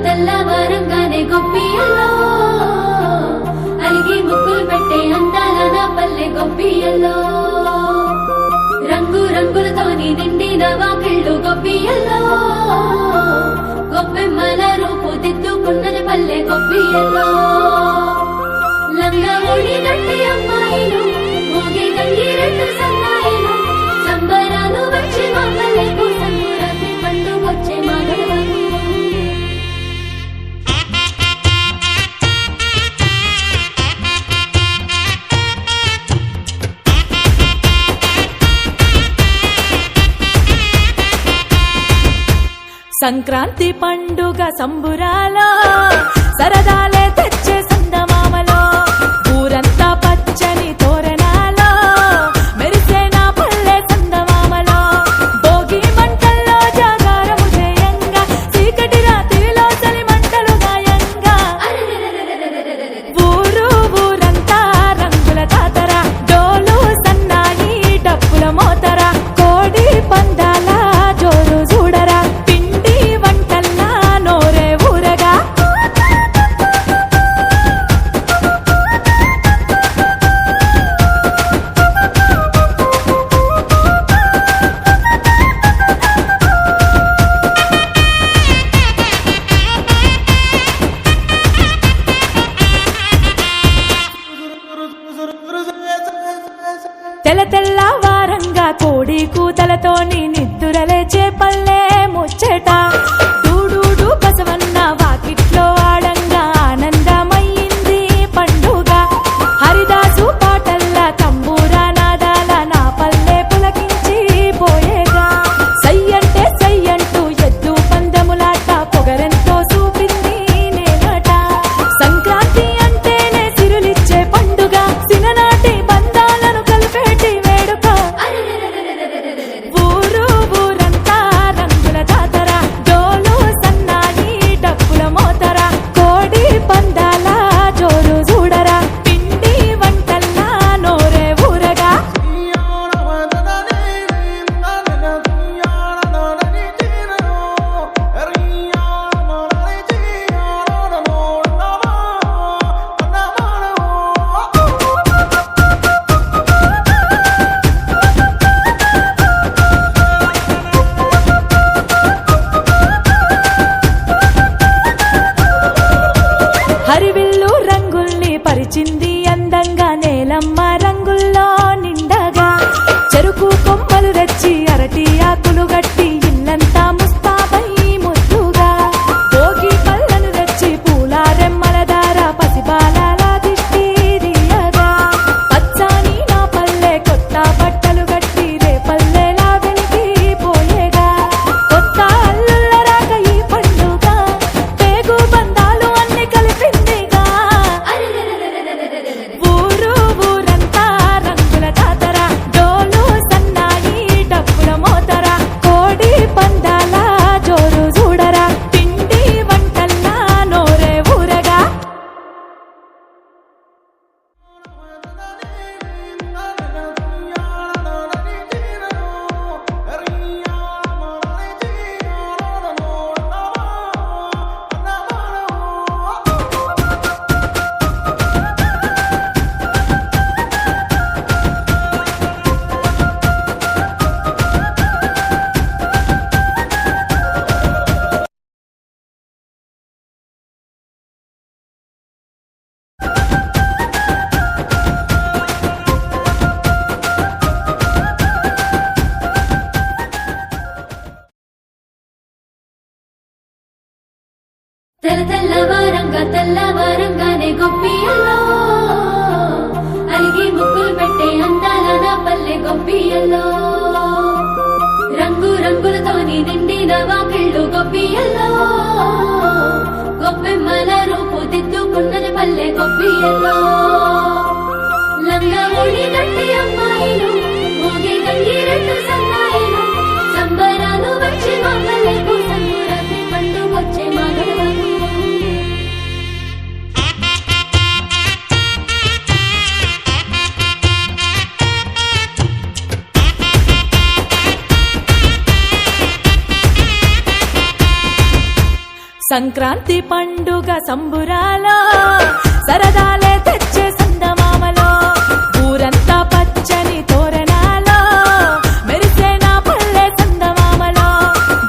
తెల్లవారంగానే గొప్పియల్లో అలిగి ముక్కులు పెట్టే అందాల నా పల్లె గొప్పియల్లో రంగు రంగులతోని నిండిన వాకిళ్ళు గొప్పియల్లో గొప్పెమ్మల రూపు దిద్దుకున్నది పల్లె గొప్పియల్లో లంగా ఓడి గట్టి అమ్మాయిలు మోగి గంగిరెట్టు సన్నాయిలు సంబరాలు వచ్చే మా పల్లెకు సంకురాత్రి పండుగొచ్చే మా గడవకు సంక్రాంతి పండుగ సంబురాలో సరదాలే తెచ్చే సందమామలో ఊరంతా పచ్చని తోరణాలో మెరిసే నా పల్లె సందమామలో భోగి మంటల్లో జాగారము చేయంగా చీకటి రాత్రిలో చలి మంటలు గాయంగా ఊరంతా రంగుల జాతర డోలు సన్నాయి డప్పుల మోతర కోడి పందాల జోరు చూడరా తెల్లవారంగా కోడి కూతలతోని నిద్దురలేచే పల్లె ముచ్చట డూడూడు బసవన్న వాకిట్లో ఆడంగా ఆనందమయ్యింది పండుగ హరిదాసు పాటల్లా తంబూరా నాదాల నా పల్లె పులకించి పోయేగా సయ్యంటే సయ్యంటూ ఎద్దు పందములాట పొగరెంతో చూపింది నేనట సంక్రాంతి అంటేనే సిరులిచ్చే పండుగ సిననాటి బంధాలను కలిపేటి వేడుక ఊరంతా రంగుల జాతర డోలు సన్నాయి డప్పుల మోతర కోడి పందాల జోరు చూడరా పిండి వంటల్లా నోరే ఊరగా హరివిల్లు రంగుల్ని పరిచింది అందంగా నేలమ్మ రంగుల్లో నిండగా చెరుకు కొమ్మలు తెచ్చి అరటి ఆకులు గట్టి ఇల్లంతా ముస్తాబై ముద్దుగా భోగి పళ్ళను తెచ్చి పూల రెమ్మల దార పసిబాల దిష్టి దియగా పచ్చాని నా పల్లె కొత్త బట్టలు గట్టి రే పల్లెలా వెలిగి పోయేగా కొత్త అల్లుళ్ళ రాక ఈ పండుగ పేగు బంధాలు అన్ని కలిపిందిగా ఊరంతా రంగుల జాతర డోలు సన్నాయి డప్పుల మోతర కోడి పందాల జోరు చూడరా పిండి వంటల్లా నోరే ఊరగా తెల్లవారంగానే గొప్పియల్లో అలిగి ముక్కులు పెట్టే అందాల నా పల్లె గొప్పియల్లో రంగు రంగులతోని నిండిన వాకిళ్ళు గొప్పియల్లో గొప్పెమ్మల రూపు దిద్దుకున్నది పల్లె గొప్పియల్లో లంగా ఓడి గట్టి అమ్మాయిలు మోగి గంగిరెట్టు సన్నాయిలు సంబరాలు వచ్చే మా పల్లెకు సంకురాత్రి పండుగొచ్చే మా గడవకు సంక్రాంతి పండుగ సంబురాలో సరదాలే తెచ్చే సందమామలో ఊరంతా పచ్చని తోరణాలో మెరిసే నా పల్లె సందమామలో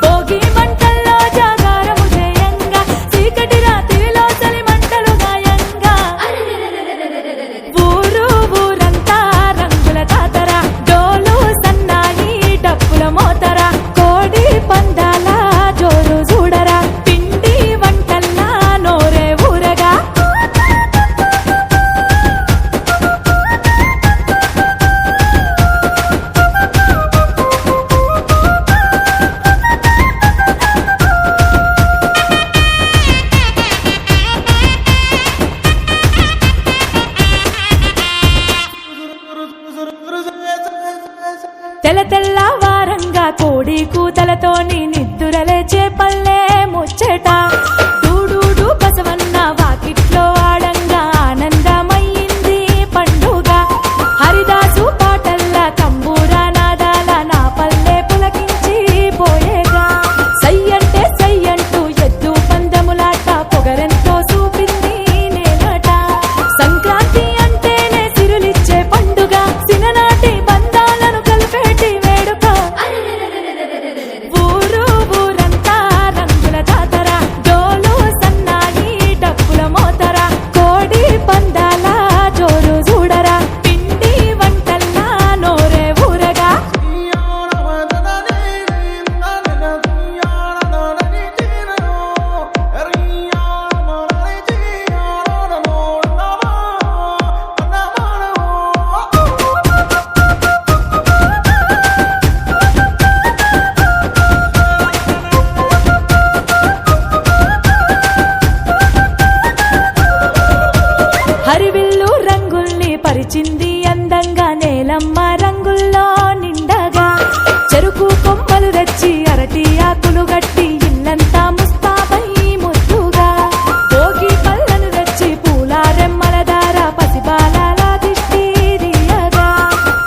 భోగి మంటల్లో జాగారము చేయంగా చీకటి రాత్రిలో చలి మంటలు గాయంగా ఊరంతా రంగుల తాతర డోలు సన్నాయి డప్పుల మోతర కోడి పందాల జోరు చూడరా తెల్లవారంగా కోడి కూతలతోని నిద్దురలేచే పల్లె ముచ్చట డూడూడు బసవన్న వాకిట్లో ఆడంగా ఆనందమయ్యింది పండుగ హరిదాసు పాటల్ల తంబూరా నాదాల నా పల్లె పులకించి పోయేగా సయ్యంటే సయ్యంటూ ఎద్దు పందములాట పొగరెంతో చూపింది నేనట సంక్రాంతి అంటేనే సిరులిచ్చే పండుగ సిననాటి బంధాలను కలిపేటి వేడుక ఊరంతా రంగుల జాతర డోలు సన్నాయి డప్పుల మోతర కోడి పందాల జోరు చూడరా పిండి వంటల్లా నోరే ఊరగా హరివిల్లు రంగుల్ని పరిచింది అందంగా నేలమ్మ రంగుల్లో నిండగా చెరుకు కొమ్మలు తెచ్చి అరటి ఆకులు గట్టి ఇల్లంతా ముస్తాబై ముద్దుగా భోగి పళ్ళను తెచ్చి పూల రెమ్మల దార పసిబాల దిష్టి దియగా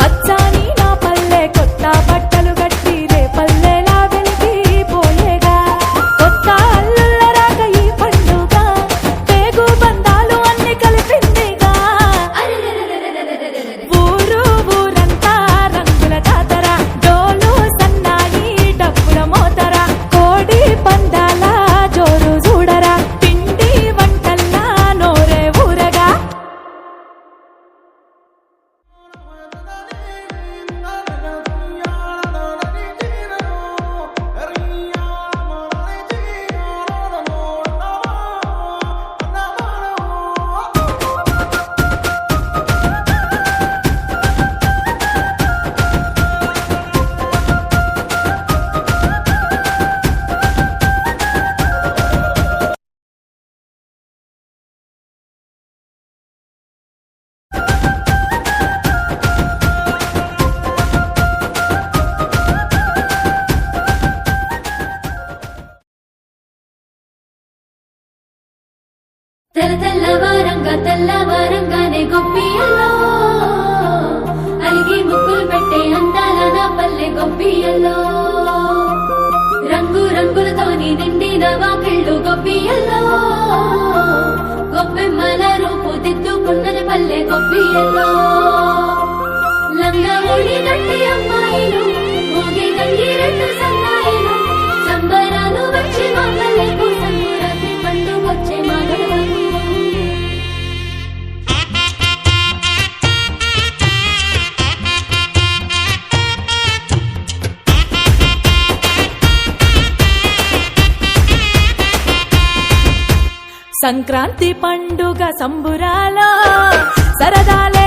పచ్చాని నా పల్లె కొత్త బట్టలు గట్టి రే పల్లెలా వెలిగి పోయేగా కొత్త అల్లుళ్ళ రాక ఈ పండుగ పేగు బంధాలు అన్ని కలిపిందిగా ఊరంతా రంగుల జాతర డోలు సన్నాయి డప్పుల మోతర కోడి పందాల జోరు చూడరా పిండి వంటల్లా నోరే ఊరగా తెల్లవారంగానే గొప్పియల్లో అలిగి ముగ్గులు పెట్టే అందాల నా పల్లె గొప్పియల్లో రంగు రంగులతోని నిండిన వాకిళ్ళు గొప్పియల్లో గొప్పెమ్మల రూపు దిద్దుకున్నది పల్లె గొప్పియల్లో లంగా ఊడి గట్టి అమ్మాయిలు ఊగి గంగిరెద్దు సన్నాయిలు సంబరాలు వచ్చి మా పల్లెకు సంక్రాంతి పండుగొచ్చే మా గడవకు సంక్రాంతి పండుగ సంబురాలో సరదాలే